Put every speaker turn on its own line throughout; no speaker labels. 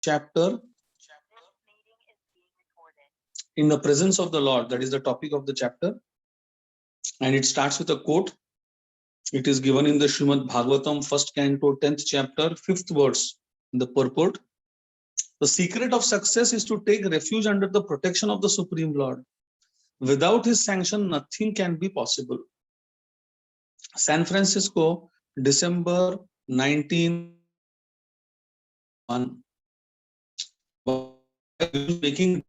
chapter in the presence of the Lord. That is the topic of the chapter. And it starts with a quote. It is given in the Srimad Bhagavatam, 1st canto, 10th chapter, 5th verse. In the purport, the secret of success is to take refuge under the protection of the Supreme Lord. Without his sanction, nothing can be possible. San Francisco, December 1901. Making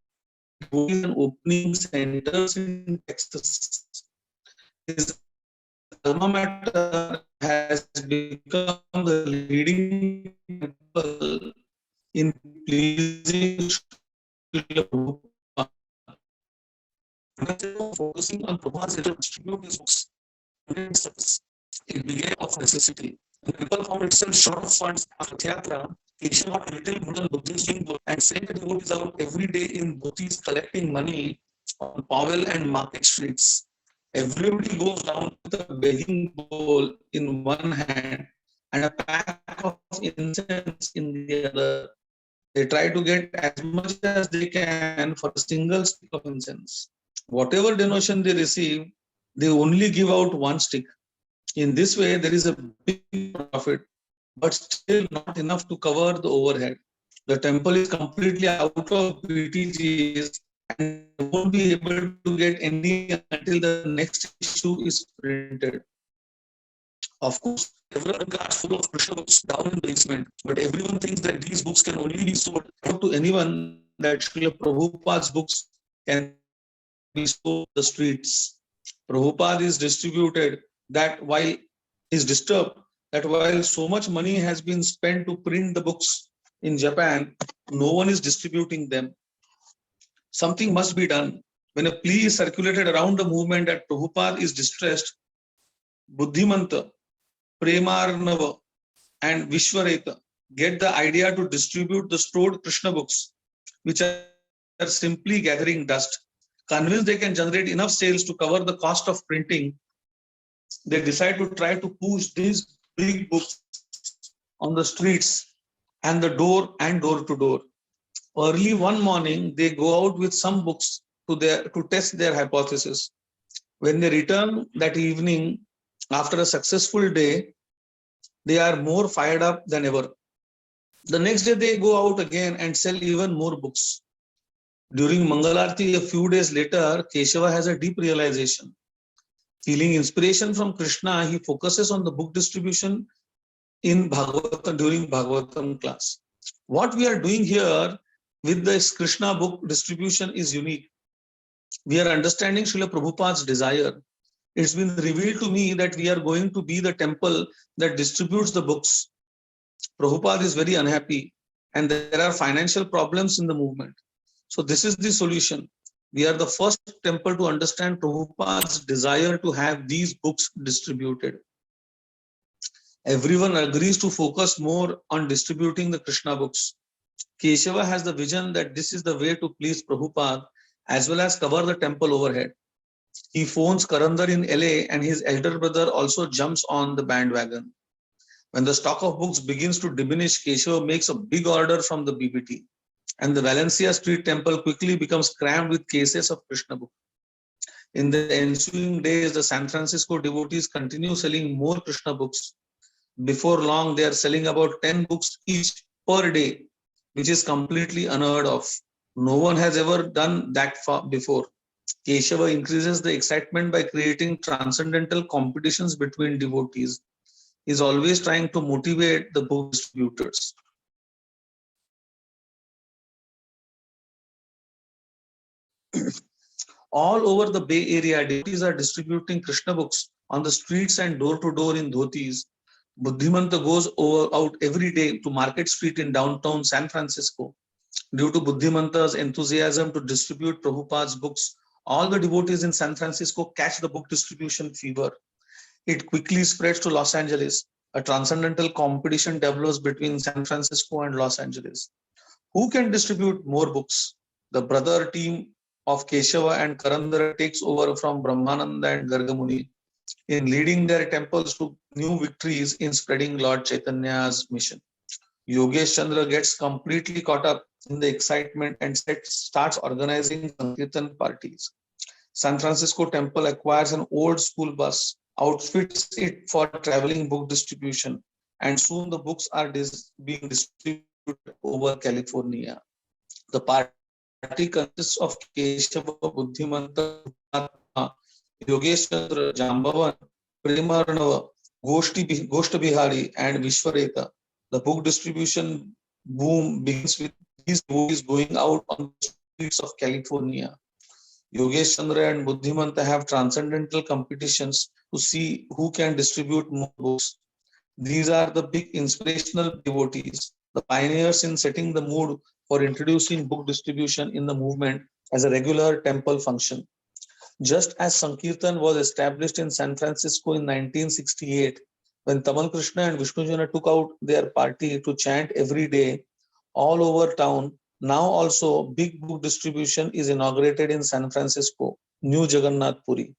an opening centers in Texas. His alma mater has become the leading temple in pleasing focusing on Prabhu's distribute his books. It began of necessity. The people found itself short of funds after Theatra. Asian got little wooden Buddhist book and sent devotees out every day in dhotis collecting money on Powell and Market streets. Everybody goes down with a begging bowl in one hand and a pack of incense in the other. They try to get as much as they can for a single stick of incense. Whatever donation they receive, they only give out one stick. In this way, there is a big profit, but still not enough to cover the overhead. The temple is completely out of BTGs and won't be able to get any until the next issue is printed. Of course, several cards full of Krishna books down in the basement, but everyone thinks that these books can only be sold to anyone that Srila Prabhupada's books can be sold on the streets. Prabhupada is distributed that while is disturbed that while so much money has been spent to print the books in Japan, no one is distributing them. Something must be done. When a plea is circulated around the movement that Prabhupada is distressed, Buddhimanta, Premarnava, and Vishwareka get the idea to distribute the stored Krishna books, which are simply gathering dust. Convinced they can generate enough sales to cover the cost of printing, they decide to try to push these big books on the streets and the door to door. Early one morning, they go out with some books to test their hypothesis. When they return that evening after a successful day, they are more fired up than ever. The next day, they go out again and sell even more books. During Mangalarti, a few days later, Keshava has a deep realization. Feeling inspiration from Krishna, he focuses on the book distribution in Bhagavatam during Bhagavatam class. What we are doing here with this Krishna book distribution is unique. We are understanding Srila Prabhupada's desire. It's been revealed to me that we are going to be the temple that distributes the books. Prabhupada is very unhappy and there are financial problems in the movement. So this is the solution. We are the first temple to understand Prabhupada's desire to have these books distributed. Everyone agrees to focus more on distributing the Krishna books. Keshava has the vision that this is the way to please Prabhupada as well as cover the temple overhead. He phones Karandar in LA and his elder brother also jumps on the bandwagon. When the stock of books begins to diminish, Keshava makes a big order from the BBT. And the Valencia Street Temple quickly becomes crammed with cases of Krishna book. In the ensuing days, the San Francisco devotees continue selling more Krishna books. Before long, they are selling about 10 books each per day, which is completely unheard of. No one has ever done that far before. Keshava increases the excitement by creating transcendental competitions between devotees. He is always trying to motivate the book distributors. All over the Bay Area, devotees are distributing Krishna books on the streets and door to door in dhotis. Buddhimanta goes out every day to Market Street in downtown San Francisco. Due to Buddhimanta's enthusiasm to distribute Prabhupada's books, all the devotees in San Francisco catch the book distribution fever. It quickly spreads to Los Angeles. A transcendental competition develops between San Francisco and Los Angeles. Who can distribute more books? The brother team of Keshava and Karandara takes over from Brahmananda and Gargamuni in leading their temples to new victories in spreading Lord Chaitanya's mission.
Yogesh Chandra gets completely caught up in the excitement and starts organizing Sankirtan parties. San Francisco Temple acquires an old school bus, outfits it for traveling book distribution, and soon the books are being distributed all over California. The party consists of Keshava, Buddhimanta, Purushatma, Yogesh Chandra, Jambavan, Premarnava, Goshta Bihari, and Vishwareta. The book distribution boom begins with these devotees going out on the streets of California. Yogesh Chandra and Buddhimanta have transcendental competitions to see who can distribute more books. These are the big inspirational devotees, the pioneers in setting the mood for introducing book distribution in the movement as a regular temple function. Just as Sankirtan was established in San Francisco in 1968, when Tamal Krishna and Vishnu Jana took out their party to chant every day all over town, now also big book distribution is inaugurated in San Francisco, New Jagannath Puri.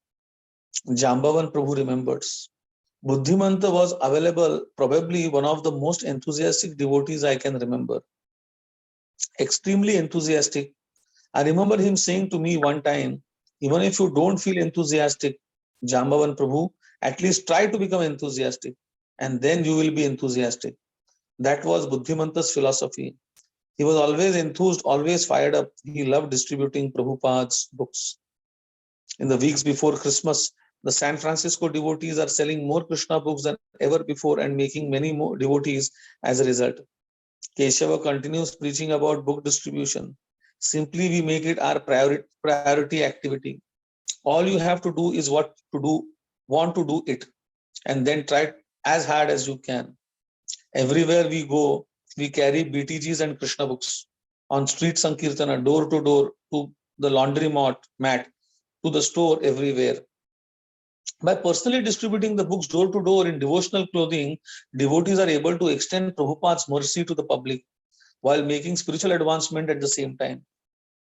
Jambavan Prabhu remembers. Buddhimanta was available, probably one of the most enthusiastic devotees I can remember. Extremely enthusiastic. I remember him saying to me one time, even if you don't feel enthusiastic, Jambavan Prabhu, at least try to become enthusiastic and then you will be enthusiastic. That was Buddhimanta's philosophy. He was always enthused, always fired up. He loved distributing Prabhupada's books. In the weeks before Christmas, the San Francisco devotees are selling more Krishna books than ever before and making many more devotees as a result. Keshava continues preaching about book distribution. Simply, we make it our priority activity. All you have to do is what to do, want to do it, and then try as hard as you can. Everywhere we go, we carry BTGs and Krishna books. On street Sankirtana, door to door, to the laundry mat, to the store, everywhere. By personally distributing the books door to door in devotional clothing, devotees are able to extend Prabhupada's mercy to the public while making spiritual advancement at the same time.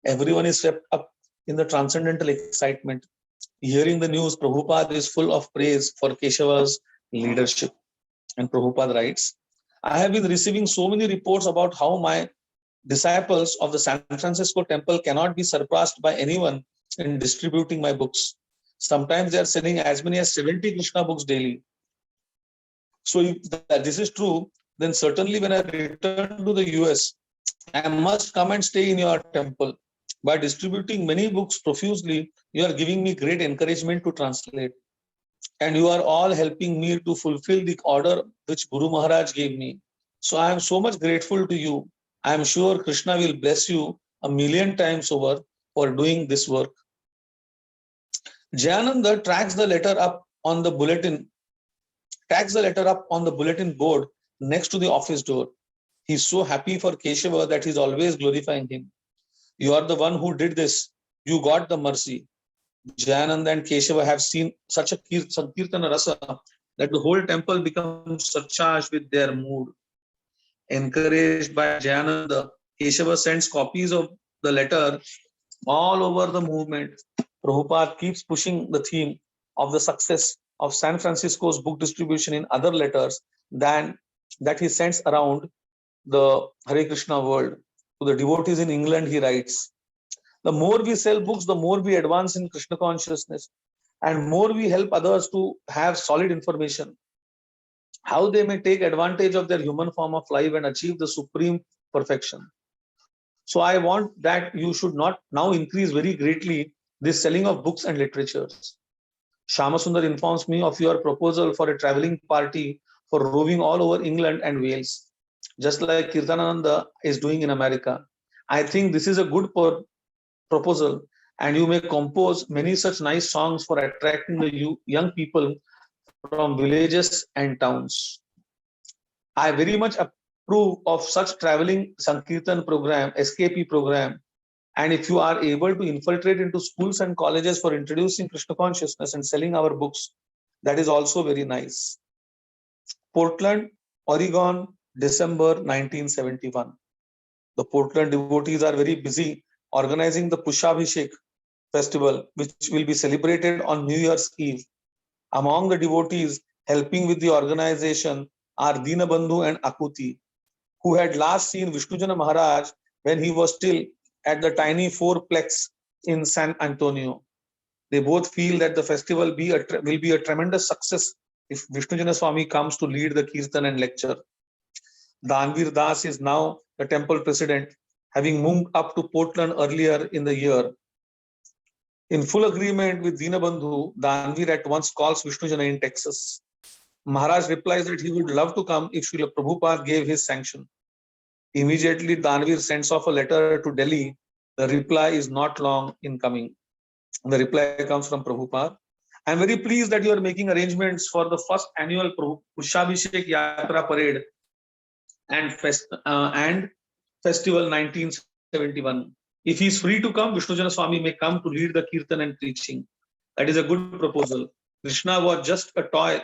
Everyone is swept up in the transcendental excitement. Hearing the news, Prabhupada is full of praise for Keshava's leadership. And Prabhupada writes, I have been receiving so many reports about how my disciples of the San Francisco temple cannot be surpassed by anyone in distributing my books. Sometimes they are selling as many as 70 Krishna books daily. So if this is true, then certainly when I return to the US, I must come and stay in your temple. By distributing many books profusely, you are giving me great encouragement to translate. And you are all helping me to fulfill the order which Guru Maharaj gave me. So I am so much grateful to you. I am sure Krishna will bless you a million times over for doing this work. Jayananda tracks the letter up on the bulletin board next to the office door. He's so happy for Keshava that he's always glorifying him. You are the one who did this. You got the mercy. Jayananda and Keshava have seen such a Sankirtana rasa that the whole temple becomes surcharged with their mood. Encouraged by Jayananda, Keshava sends copies of the letter all over the movement. Prabhupada keeps pushing the theme of the success of San Francisco's book distribution in other letters than that he sends around the Hare Krishna world. To the devotees in England, he writes, the more we sell books, the more we advance in Krishna consciousness and more we help others to have solid information, how they may take advantage of their human form of life and achieve the supreme perfection. So I want that you should not now increase very greatly this selling of books and literatures. Shamasundar informs me of your proposal for a traveling party for roving all over England and Wales, just like Kirtanananda is doing in America. I think this is a good proposal, and you may compose many such nice songs for attracting the young people from villages and towns. I very much approve of such traveling Sankirtan program, SKP program. And if you are able to infiltrate into schools and colleges for introducing Krishna consciousness and selling our books, that is also very nice. Portland, Oregon, December 1971. The Portland devotees are very busy organizing the Pushabhishek festival, which will be celebrated on New Year's Eve. Among the devotees helping with the organization are Dinabandhu and Akuti. who had last seen Vishnujana Maharaj when he was still at the tiny fourplex in San Antonio. They both feel that the festival will be a tremendous success if Vishnujana Swami comes to lead the kirtan and lecture. Danvir Das is now the temple president, having moved up to Portland earlier in the year. In full agreement with Dinabandhu, Danvir at once calls Vishnujana in Texas. Maharaj replies that he would love to come if Srila Prabhupada gave his sanction. Immediately, Danvir sends off a letter to Delhi. The reply is not long in coming. The reply comes from Prabhupada. I am very pleased that you are making arrangements for the first annual Pushabhishek Yatra Parade and Festival 1971. If he is free to come, Vishnujana Swami may come to lead the kirtan and preaching. That is a good proposal. Krishna was just a toy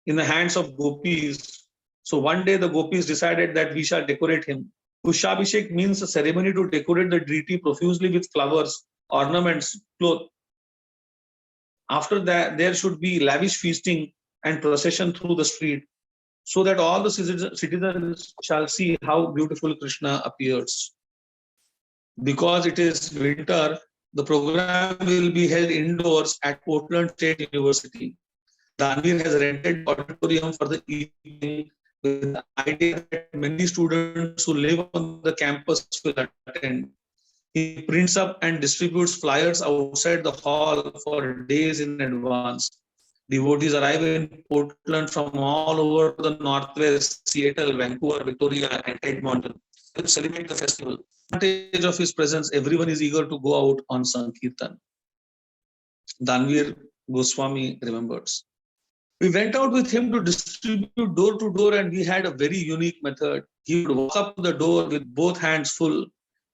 in the hands of gopis. So one day the gopis decided that we shall decorate him. Pushabhishek means a ceremony to decorate the deity profusely with flowers, ornaments, clothes. After that, there should be lavish feasting and procession through the street, so that all the citizens shall see how beautiful Krishna appears. Because it is winter, the program will be held indoors at Portland State University. Danvir has rented auditorium for the evening with the idea that many students who live on the campus will attend. He prints up and distributes flyers outside the hall for days in advance. Devotees arrive in Portland from all over the Northwest, Seattle, Vancouver, Victoria, and Edmonton to celebrate the festival. Advantage of his presence, everyone is eager to go out on Sankirtan. Danvir Goswami remembers. We went out with him to distribute door to door, and we had a very unique method. He would walk up to the door with both hands full.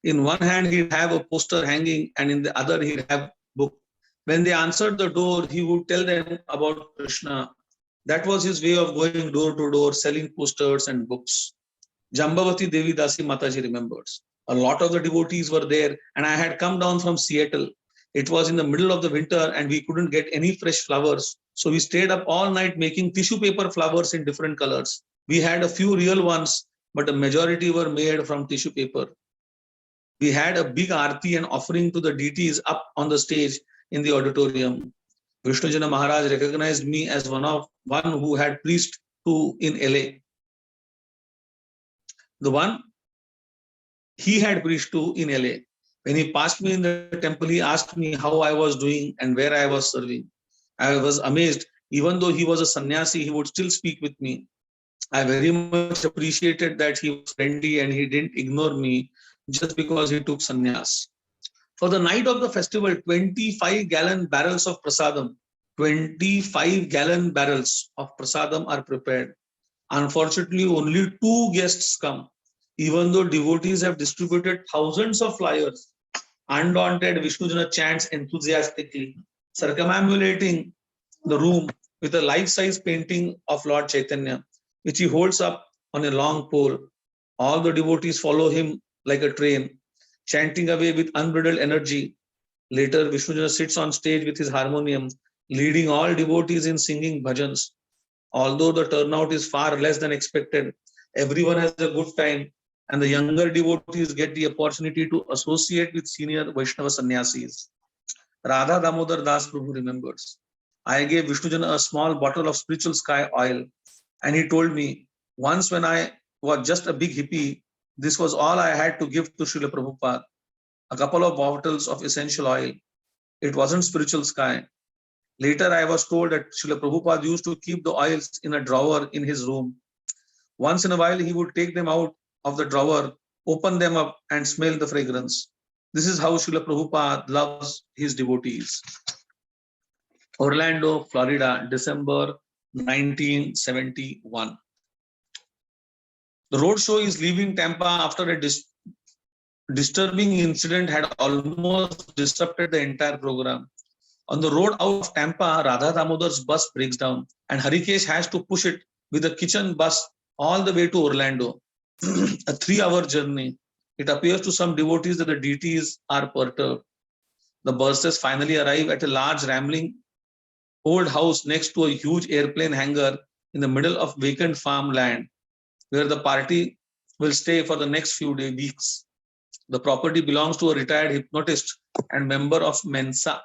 In one hand, he'd have a poster hanging, and in the other, he'd have a book. When they answered the door, he would tell them about Krishna. That was his way of going door to door, selling posters and books. Jambavati Devi Dasi Mataji remembers. A lot of the devotees were there, and I had come down from Seattle. It was in the middle of the winter, and we couldn't get any fresh flowers. So we stayed up all night making tissue paper flowers in different colors. We had a few real ones, but the majority were made from tissue paper. We had a big aarti and offering to the deities up on the stage in the auditorium. Vishnujana Maharaj recognized me as one who had preached to in LA. The one he had preached to in LA. When he passed me in the temple, he asked me how I was doing and where I was serving. I was amazed. Even though he was a sannyasi, he would still speak with me. I very much appreciated that he was friendly and he didn't ignore me just because he took sannyas. For the night of the festival, 25-gallon barrels of prasadam, 25-gallon barrels of prasadam are prepared. Unfortunately, only 2 guests come. Even though devotees have distributed thousands of flyers, undaunted Vishnujana chants enthusiastically, circumambulating the room with a life-size painting of Lord Chaitanya, which he holds up on a long pole. All the devotees follow him like a train, chanting away with unbridled energy. Later, Vishnujana sits on stage with his harmonium, leading all devotees in singing bhajans. Although the turnout is far less than expected, everyone has a good time, and the younger devotees get the opportunity to associate with senior Vaishnava sannyasis. Radha Damodara Das Prabhu remembers. I gave Vishnujana a small bottle of spiritual sky oil, and he told me, once when I was just a big hippie, this was all I had to give to Srila Prabhupada, a couple of bottles of essential oil. It wasn't spiritual sky. Later, I was told that Srila Prabhupada used to keep the oils in a drawer in his room. Once in a while, he would take them out of the drawer, open them up, and smell the fragrance. This is how Srila Prabhupada loves his devotees. Orlando, Florida, December 1971. The road show is leaving Tampa after a disturbing incident had almost disrupted the entire program. On the road out of Tampa, Radha Damodar's bus breaks down, and Harikesh has to push it with a kitchen bus all the way to Orlando, a 3-hour journey. It appears to some devotees that the deities are perturbed. The buses finally arrive at a large rambling old house next to a huge airplane hangar in the middle of vacant farmland. where the party will stay for the next few weeks. The property belongs to a retired hypnotist and member of Mensa.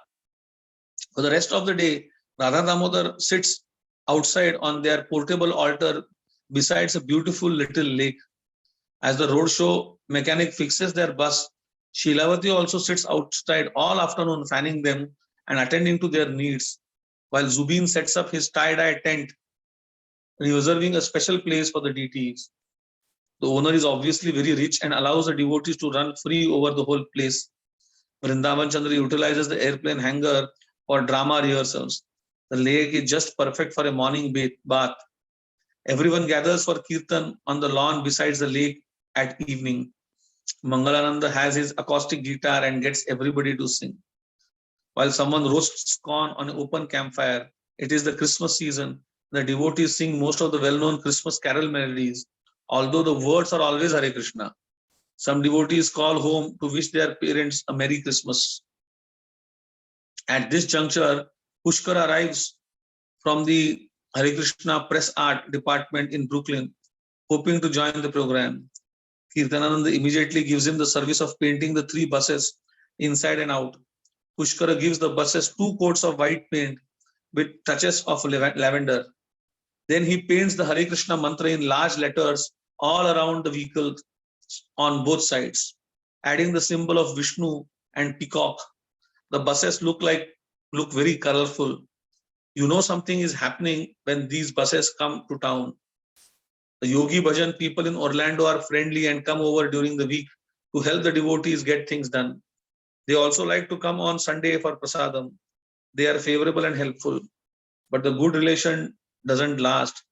For the rest of the day, Radha Damodar sits outside on their portable altar besides a beautiful little lake. As the roadshow mechanic fixes their bus, Shilavati also sits outside all afternoon fanning them and attending to their needs, while Zubin sets up his tie-dye tent, reserving a special place for the deities. The owner is obviously very rich and allows the devotees to run free over the whole place. Vrindavan Chandra utilizes the airplane hangar for drama rehearsals. The lake is just perfect for a morning bath. Everyone gathers for kirtan on the lawn besides the lake at evening. Mangalananda has his acoustic guitar and gets everybody to sing. While someone roasts corn on an open campfire, it is the Christmas season. The devotees sing most of the well-known Christmas carol melodies, although the words are always Hare Krishna. Some devotees call home to wish their parents a Merry Christmas. At this juncture, Pushkar arrives from the Hare Krishna Press Art Department in Brooklyn, hoping to join the program. Kirtanananda immediately gives him the service of painting the 3 buses inside and out. Pushkara gives the buses 2 coats of white paint with touches of lavender. Then he paints the Hare Krishna mantra in large letters all around the vehicle on both sides, adding the symbol of Vishnu and peacock. The buses look very colorful. You know something is happening when these buses come to town. The Yogi Bhajan people in Orlando are friendly and come over during the week to help the devotees get things done. They also like to come on Sunday for prasadam. They are favorable and helpful, but the good relation doesn't last.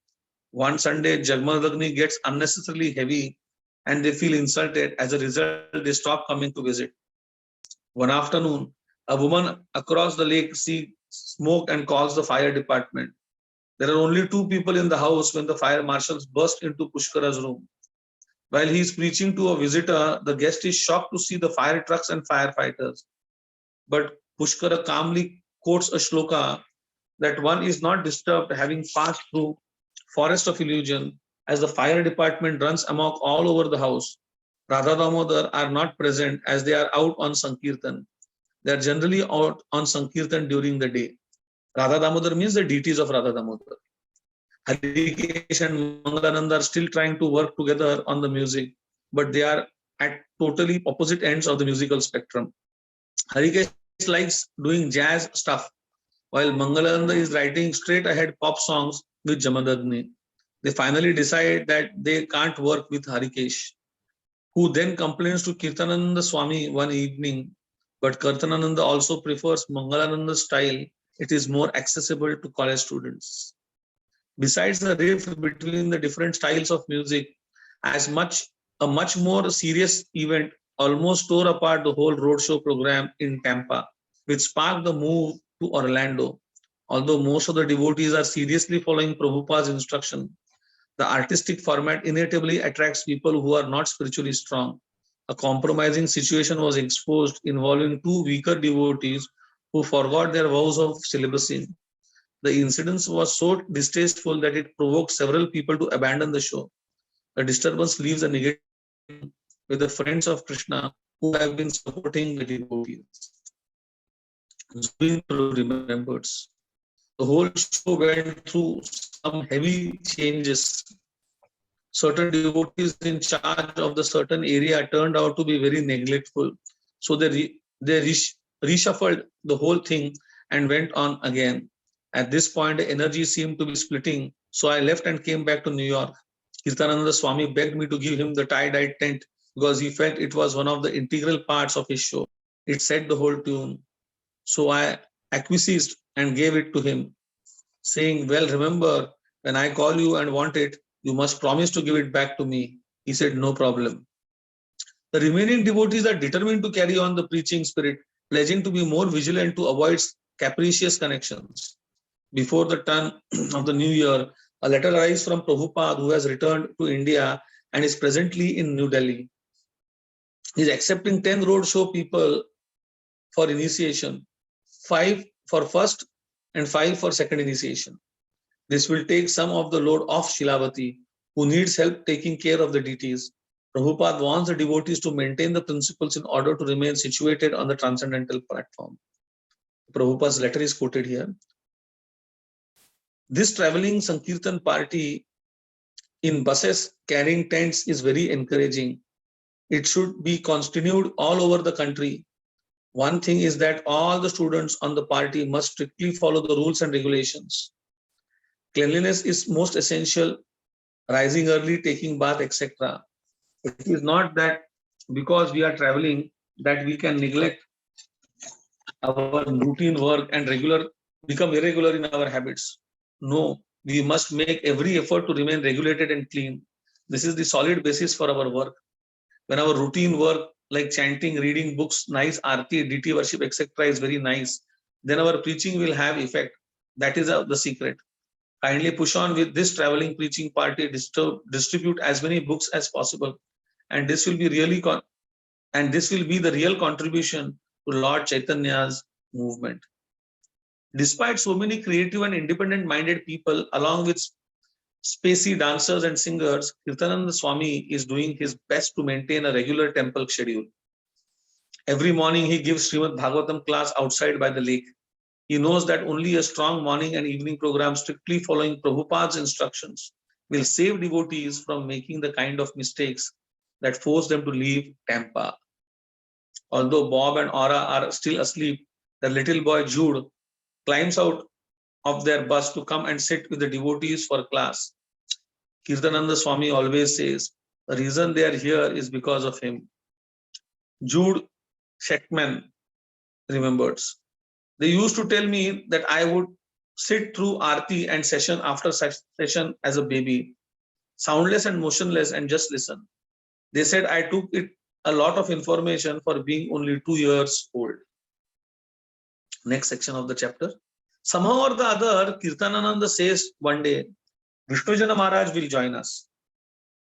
One Sunday, Jagmadagni gets unnecessarily heavy and they feel insulted. As a result, they stop coming to visit. One afternoon, a woman across the lake sees smoke and calls the fire department. There are only 2 people in the house when the fire marshals burst into Pushkara's room. While he is preaching to a visitor, the guest is shocked to see the fire trucks and firefighters. But Pushkara calmly quotes a shloka that one is not disturbed having passed through forest of illusion as the fire department runs amok all over the house. Radha Damodar are not present as they are out on Sankirtan. They are generally out on Sankirtan during the day. Radha Damodar means the deities of Radha Damodar. Harikesh and Mangalananda are still trying to work together on the music, but they are at totally opposite ends of the musical spectrum. Harikesh likes doing jazz stuff, while Mangalananda is writing straight ahead pop songs with Jamadagni. They finally decide that they can't work with Harikesh, who then complains to Kirtanananda Swami one evening. But Kirtanananda also prefers Mangalananda's style. It is more accessible to college students. Besides the rift between the different styles of music, a much more serious event almost tore apart the whole roadshow program in Tampa, which sparked the move to Orlando. Although most of the devotees are seriously following Prabhupada's instruction, the artistic format inevitably attracts people who are not spiritually strong. A compromising situation was exposed involving 2 weaker devotees who forgot their vows of celibacy. The incident was so distasteful that it provoked several people to abandon the show. The disturbance leaves a negative with the friends of Krishna who have been supporting the devotees. Zubin remembers. The whole show went through some heavy changes. Certain devotees in charge of the certain area turned out to be very neglectful. So they reshuffled the whole thing and went on again. At this point, the energy seemed to be splitting. So I left and came back to New York. Kirtanananda Swami begged me to give him the tie-dyed tent because he felt it was one of the integral parts of his show. It set the whole tune. So I acquiesced and gave it to him, saying, well, remember, when I call you and want it, you must promise to give it back to me. He said, no problem. The remaining devotees are determined to carry on the preaching spirit, pledging to be more vigilant to avoid capricious connections. Before the turn of the new year, a letter arrives from Prabhupada, who has returned to India and is presently in New Delhi. He is accepting 10 roadshow people for initiation, 5 for first and 5 for second initiation. This will take some of the load off Shilavati, who needs help taking care of the deities. Prabhupada wants the devotees to maintain the principles in order to remain situated on the transcendental platform. Prabhupada's letter is quoted here. This traveling Sankirtan party in buses carrying tents is very encouraging. It should be continued all over the country. One thing is that all the students on the party must strictly follow the rules and regulations. Cleanliness is most essential, rising early, taking bath, etc. It is not that because we are traveling that we can neglect our routine work and become irregular in our habits. No, we must make every effort to remain regulated and clean. This is the solid basis for our work. When our routine work like chanting, reading books, nice arti, deity worship, etc. is very nice, then our preaching will have effect. That is the secret. Kindly push on with this traveling preaching party, distribute as many books as possible, and this will be the real contribution to Lord Chaitanya's movement. Despite so many creative and independent minded people, along with spacey dancers and singers, Kirtananda Swami is doing his best to maintain a regular temple schedule. Every morning he gives Srimad Bhagavatam class outside by the lake. He knows that only a strong morning and evening program strictly following Prabhupada's instructions will save devotees from making the kind of mistakes that force them to leave Tampa. Although Bob and Aura are still asleep, the little boy Jude climbs out of their bus to come and sit with the devotees for class. Kirtananda Swami always says, the reason they are here is because of him. Jude Sheckman remembers. They used to tell me that I would sit through Aarti and session after session as a baby, soundless and motionless, and just listen. They said I took it a lot of information for being only 2 years old. Next section of the chapter. Somehow or the other, Kirtanananda says one day, Vishnujana Maharaj will join us.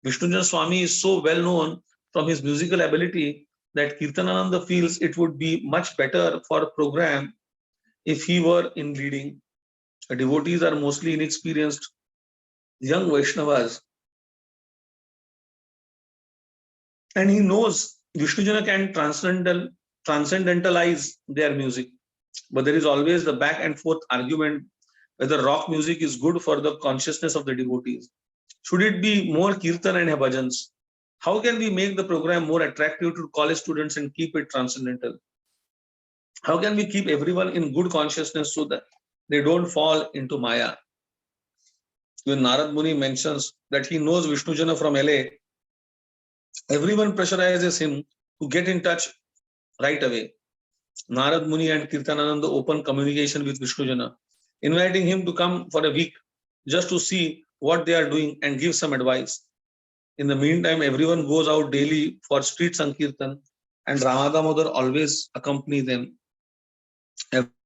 Vishnujana Swami is so well known from his musical ability that Kirtanananda feels it would be much better for a program if he were in leading. The devotees are mostly inexperienced young Vaishnavas. And he knows Vishnujana can transcendentalize their music. But there is always the back and forth argument whether rock music is good for the consciousness of the devotees. Should it be more kirtan and bhajans? How can we make the program more attractive to college students and keep it transcendental? How can we keep everyone in good consciousness so that they don't fall into Maya? When Narad Muni mentions that he knows Vishnujana from LA, everyone pressurizes him to get in touch right away. Narad Muni and Kirtanananda open communication with Vishnujana, inviting him to come for a week just to see what they are doing and give some advice. In the meantime, everyone goes out daily for street Sankirtan and Damodara always accompany them.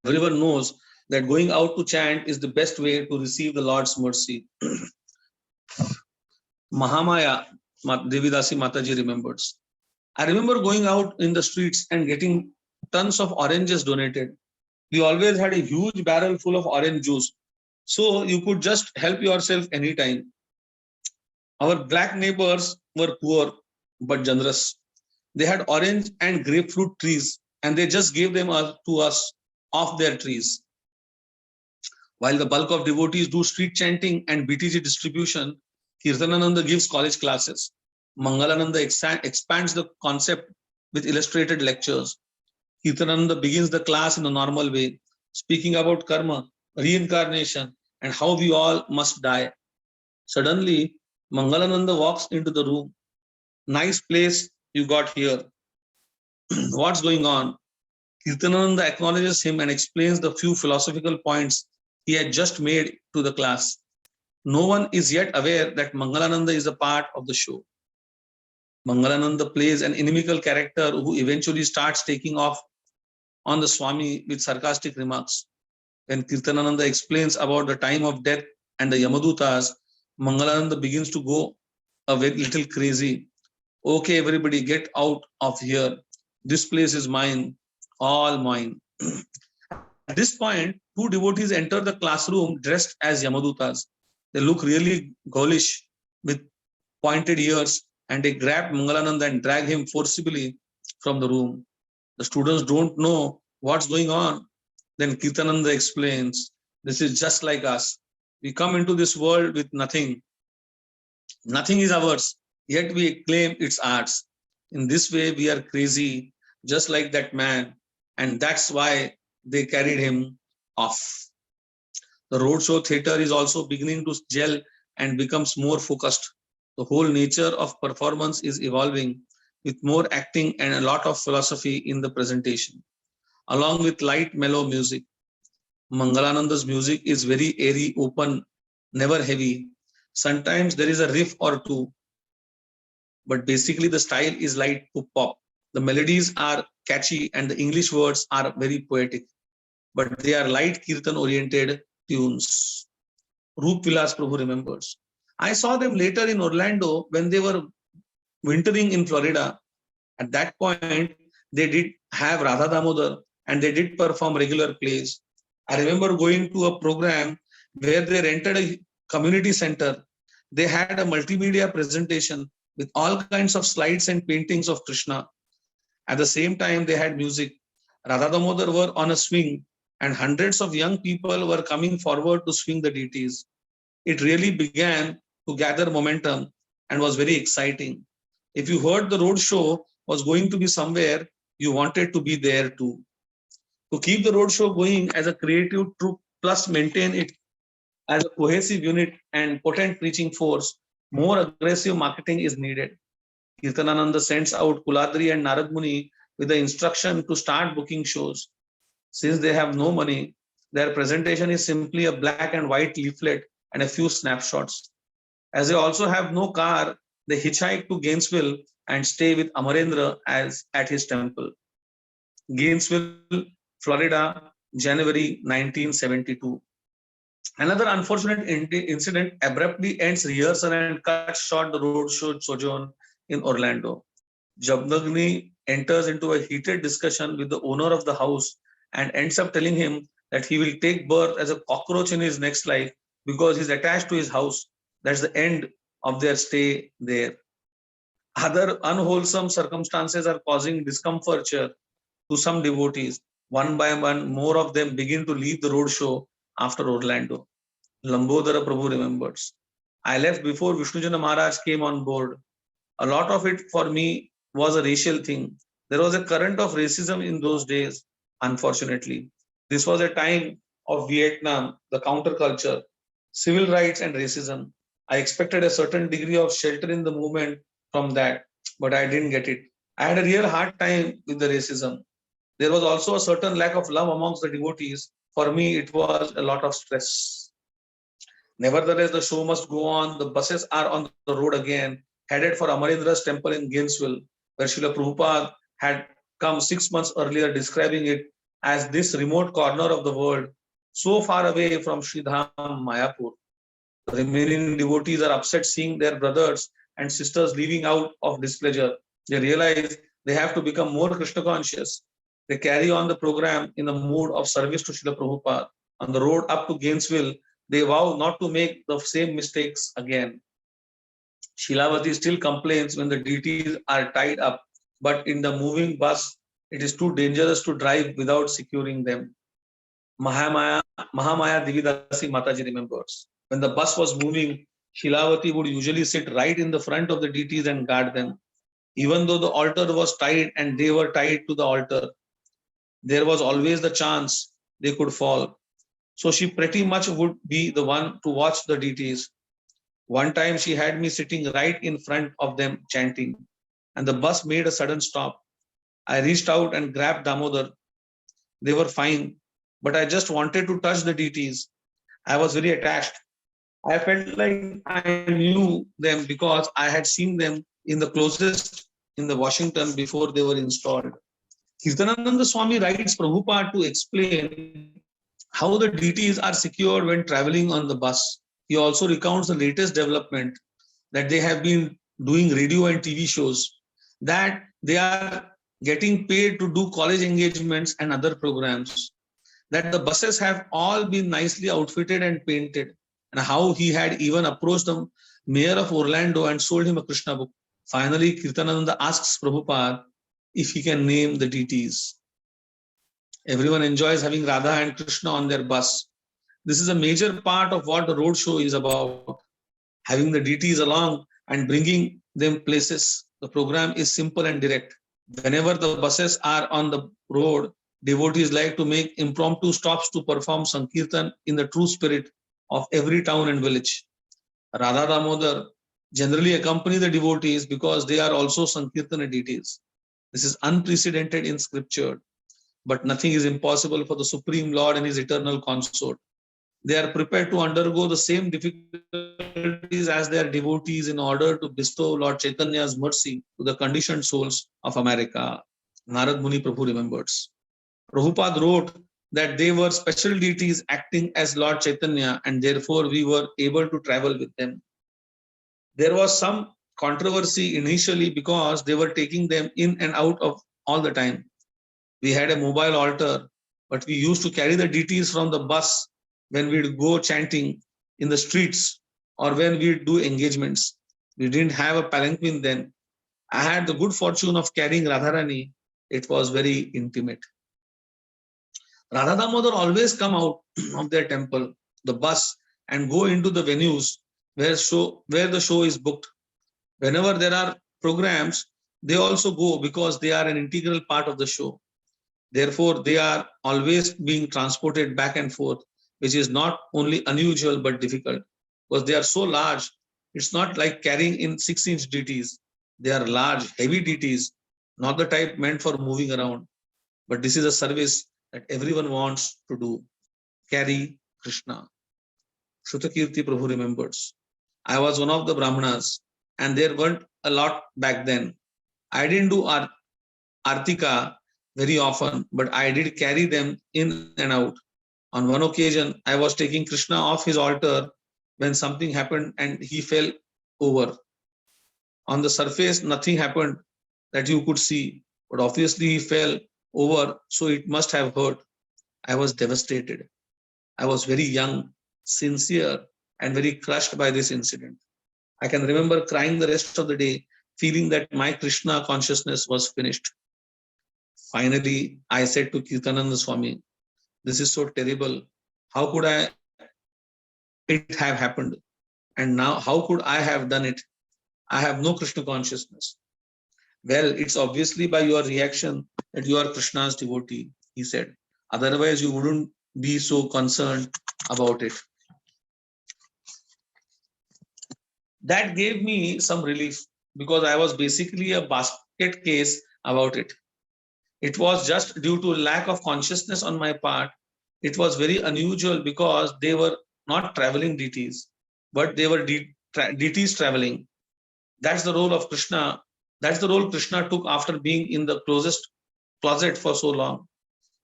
Everyone knows that going out to chant is the best way to receive the Lord's mercy. Mahamaya, Devidasi Mataji remembers. I remember going out in the streets and getting tons of oranges donated. We always had a huge barrel full of orange juice, so you could just help yourself anytime. Our black neighbors were poor but generous. They had orange and grapefruit trees, and they just gave them to us off their trees. While the bulk of devotees do street chanting and BTG distribution, Kirtanananda gives college classes. Mangalananda expands the concept with illustrated lectures. Kirtanananda begins the class in a normal way, speaking about karma, reincarnation, and how we all must die. Suddenly, Mangalananda walks into the room. Nice place you got here. What's going on? Kirtanananda acknowledges him and explains the few philosophical points he had just made to the class. No one is yet aware that Mangalananda is a part of the show. Mangalananda plays an inimical character who eventually starts taking off on the Swami with sarcastic remarks. When Kirtanananda explains about the time of death and the Yamadutas, Mangalananda begins to go a very little crazy. Okay, everybody get out of here. This place is mine, all mine. At this point, two devotees enter the classroom dressed as Yamadutas. They look really ghoulish, with pointed ears, and they grabbed Mangalananda and dragged him forcibly from the room. The students don't know what's going on. Then Kirtananda explains, this is just like us. We come into this world with nothing. Nothing is ours, yet we claim it's ours. In this way, we are crazy, just like that man. And that's why they carried him off. The roadshow theater is also beginning to gel and becomes more focused. The whole nature of performance is evolving with more acting and a lot of philosophy in the presentation, along with light, mellow music. Mangalananda's music is very airy, open, never heavy. Sometimes there is a riff or two, but basically the style is light pop. The melodies are catchy and the English words are very poetic, but they are light kirtan oriented tunes. Roop Vilas Prabhu remembers. I saw them later in Orlando when they were wintering in Florida. At that point, they did have Radha Damodara and they did perform regular plays. I remember going to a program where they rented a community center. They had a multimedia presentation with all kinds of slides and paintings of Krishna. At the same time, they had music. Radha Damodar were on a swing, and hundreds of young people were coming forward to swing the deities. It really began to gather momentum and was very exciting. If you heard the road show was going to be somewhere, you wanted to be there too. To keep the road show going as a creative troupe plus maintain it as a cohesive unit and potent preaching force, more aggressive marketing is needed. Kirtanananda sends out Kuladri and Narad Muni with the instruction to start booking shows. Since they have no money, their presentation is simply a black and white leaflet and a few snapshots. As they also have no car, they hitchhike to Gainesville and stay with Amarendra as at his temple. Gainesville, Florida, January 1972. Another unfortunate incident abruptly ends rehearsal and cuts short the roadshow sojourn in Orlando. Jabnagni enters into a heated discussion with the owner of the house and ends up telling him that he will take birth as a cockroach in his next life because he's attached to his house. That's the end of their stay there. Other unwholesome circumstances are causing discomfiture to some devotees. One by one, more of them begin to leave the roadshow after Orlando. Lambodara Prabhu remembers. I left before Vishnujana Maharaj came on board. A lot of it for me was a racial thing. There was a current of racism in those days, unfortunately. This was a time of Vietnam, the counterculture, civil rights and racism. I expected a certain degree of shelter in the movement from that, but I didn't get it. I had a real hard time with the racism. There was also a certain lack of love amongst the devotees. For me, it was a lot of stress. Nevertheless, the show must go on. The buses are on the road again, headed for Amarendra's temple in Gainesville, where Srila Prabhupada had come 6 months earlier, describing it as this remote corner of the world, so far away from Sridham Mayapur. The remaining devotees are upset seeing their brothers and sisters leaving out of displeasure. They realize they have to become more Krishna conscious. They carry on the program in the mood of service to Srila Prabhupada. On the road up to Gainesville, they vow not to make the same mistakes again. Shilavati still complains when the deities are tied up, but in the moving bus, it is too dangerous to drive without securing them. Mahamaya Dividasi Mataji remembers. When the bus was moving, Shilavati would usually sit right in the front of the deities and guard them. Even though the altar was tied and they were tied to the altar, there was always the chance they could fall. So she pretty much would be the one to watch the deities. One time she had me sitting right in front of them chanting, and the bus made a sudden stop. I reached out and grabbed Damodar. They were fine, but I just wanted to touch the deities. I was very attached. I felt like I knew them because I had seen them in the closest in the Washington before they were installed. Kirtanananda Swami writes Prabhupada to explain how the deities are secured when traveling on the bus. He also recounts the latest development that they have been doing radio and TV shows, that they are getting paid to do college engagements and other programs, that the buses have all been nicely outfitted and painted, and how he had even approached the mayor of Orlando, and sold him a Krishna book. Finally, Kirtananda asks Prabhupada if he can name the deities. Everyone enjoys having Radha and Krishna on their bus. This is a major part of what the road show is about. Having the deities along and bringing them places. The program is simple and direct. Whenever the buses are on the road, devotees like to make impromptu stops to perform Sankirtan in the true spirit of every town and village. Radha Damodar generally accompany the devotees because they are also Sankirtana deities. This is unprecedented in scripture, but nothing is impossible for the Supreme Lord and his eternal consort. They are prepared to undergo the same difficulties as their devotees in order to bestow Lord Chaitanya's mercy to the conditioned souls of America. Narad Muni Prabhu remembers. Prabhupada wrote that they were special deities acting as Lord Chaitanya, and therefore we were able to travel with them. There was some controversy initially because they were taking them in and out of all the time. We had a mobile altar, but we used to carry the deities from the bus when we'd go chanting in the streets or when we'd do engagements. We didn't have a palanquin then. I had the good fortune of carrying Radharani. It was very intimate. Radha Damodar always come out of their temple, the bus, and go into the venues where the show is booked. Whenever there are programs, they also go because they are an integral part of the show. Therefore, they are always being transported back and forth, which is not only unusual but difficult because they are so large. It's not like carrying in 6-inch deities. They are large, heavy deities, not the type meant for moving around. But this is a service that everyone wants to do. Carry Krishna. Shrutakirti Prabhu remembers. I was one of the Brahmanas, and there weren't a lot back then. I didn't do Artika very often, but I did carry them in and out. On one occasion, I was taking Krishna off his altar when something happened and he fell over. On the surface, nothing happened that you could see, but obviously he fell over, so it must have hurt. I was devastated. I was very young, sincere, and very crushed by this incident. I can remember crying the rest of the day, feeling that my Krishna consciousness was finished. Finally, I said to Kirtananda Swami, this is so terrible. How could it have happened? And now, how could I have done it? I have no Krishna consciousness. Well, it's obviously by your reaction that you are Krishna's devotee, he said. Otherwise, you wouldn't be so concerned about it. That gave me some relief because I was basically a basket case about it. It was just due to lack of consciousness on my part. It was very unusual because they were not traveling deities, but they were deities traveling. That's the role of Krishna. That's the role Krishna took after being in the closest closet for so long.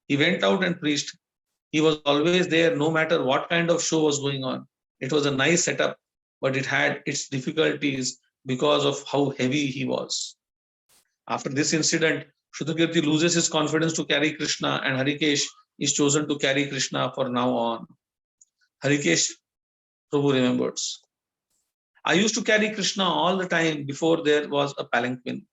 He went out and preached. He was always there no matter what kind of show was going on. It was a nice setup, but it had its difficulties because of how heavy he was. After this incident, Shrutakirti loses his confidence to carry Krishna, and Harikesh is chosen to carry Krishna for now on. Harikesh Prabhu remembers. I used to carry Krishna all the time before there was a palanquin.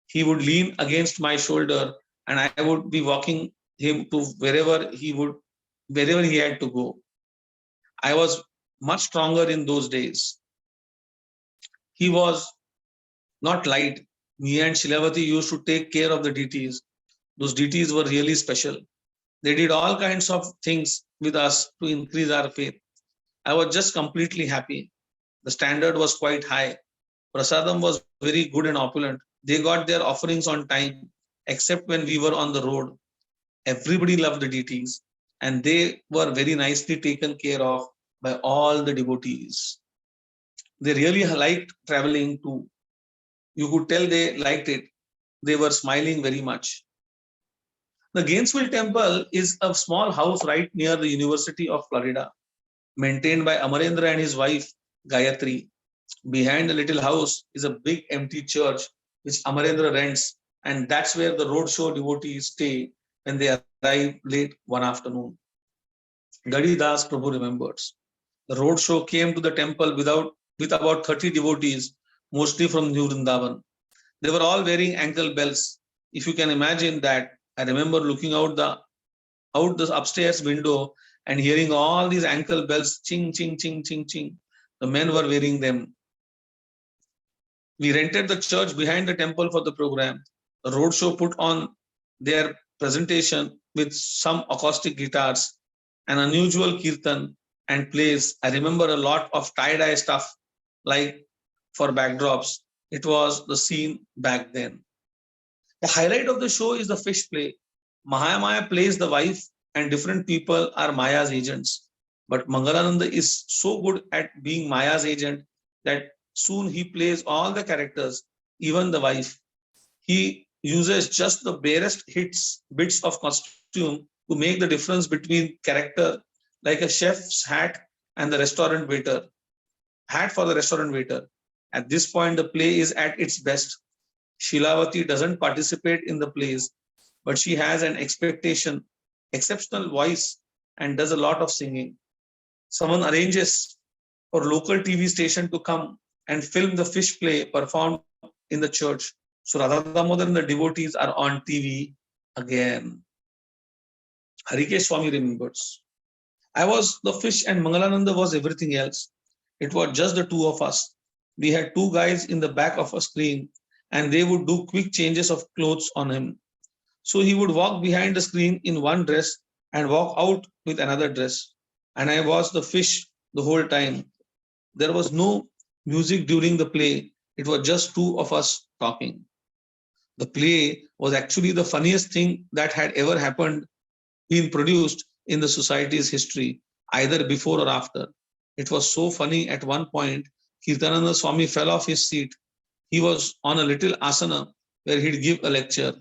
He would lean against my shoulder and I would be walking him to wherever he had to go. I was much stronger in those days. He was not light. Me and Shilavati used to take care of the deities. Those deities were really special. They did all kinds of things with us to increase our faith. I was just completely happy. The standard was quite high. Prasadam was very good and opulent. They got their offerings on time, except when we were on the road. Everybody loved the deities, and they were very nicely taken care of by all the devotees. They really liked traveling too. You could tell they liked it. They were smiling very much. The Gainesville Temple is a small house right near the University of Florida, maintained by Amarendra and his wife, Gayatri. Behind the little house is a big empty church which Amarendra rents, and that's where the roadshow devotees stay when they arrive late one afternoon. Gadi Das Prabhu remembers. The roadshow came to the temple without with about 30 devotees, mostly from New Vrindavan. They were all wearing ankle bells. If you can imagine that, I remember looking out the upstairs window and hearing all these ankle bells, ching, ching, ching, ching, ching. The men were wearing them. We rented the church behind the temple for the program. The roadshow put on their presentation with some acoustic guitars, an unusual kirtan and plays. I remember a lot of tie-dye stuff like for backdrops. It was the scene back then. The highlight of the show is the fish play. Mahamaya plays the wife and different people are Maya's agents. But Mangalananda is so good at being Maya's agent that soon he plays all the characters, even the wife. He uses just the barest bits of costume to make the difference between character, like a chef's hat and the restaurant waiter, hat for the restaurant waiter. At this point, the play is at its best. Shilavati doesn't participate in the plays, but she has an exceptional voice, and does a lot of singing. Someone arranges for local TV station to come and film the fish play performed in the church. So Radha Damodar and the devotees are on TV again. Harikesh Swami remembers. I was the fish and Mangalananda was everything else. It was just the two of us. We had two guys in the back of a screen and they would do quick changes of clothes on him. So he would walk behind the screen in one dress and walk out with another dress. And I was the fish the whole time. There was no music during the play. It was just two of us talking. The play was actually the funniest thing that had ever been produced in the society's history, either before or after. It was so funny at one point, Kirtananda Swami fell off his seat. He was on a little asana where he'd give a lecture.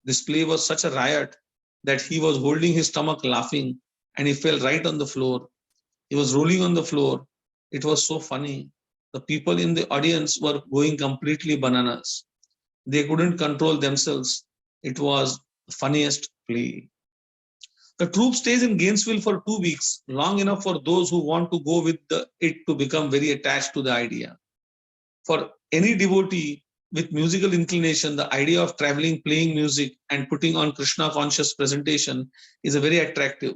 This play was such a riot that he was holding his stomach laughing and he fell right on the floor. He was rolling on the floor. It was so funny. The people in the audience were going completely bananas. They couldn't control themselves. It was the funniest play. The troupe stays in Gainesville for 2 weeks, long enough for those who want to go with it to become very attached to the idea. For any devotee with musical inclination, the idea of traveling, playing music, and putting on Krishna conscious presentation is a very attractive.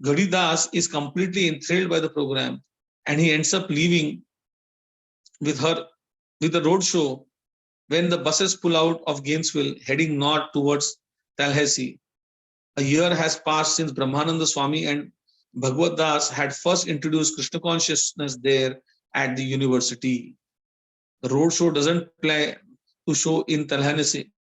Gadi Das is completely enthralled by the program, and he ends up leaving with the road show when the buses pull out of Gainesville, heading north towards Tallahassee. A year has passed since Brahmananda Swami and Bhagavad Das had first introduced Krishna consciousness there at the university. The road show doesn't plan to show in Tallahassee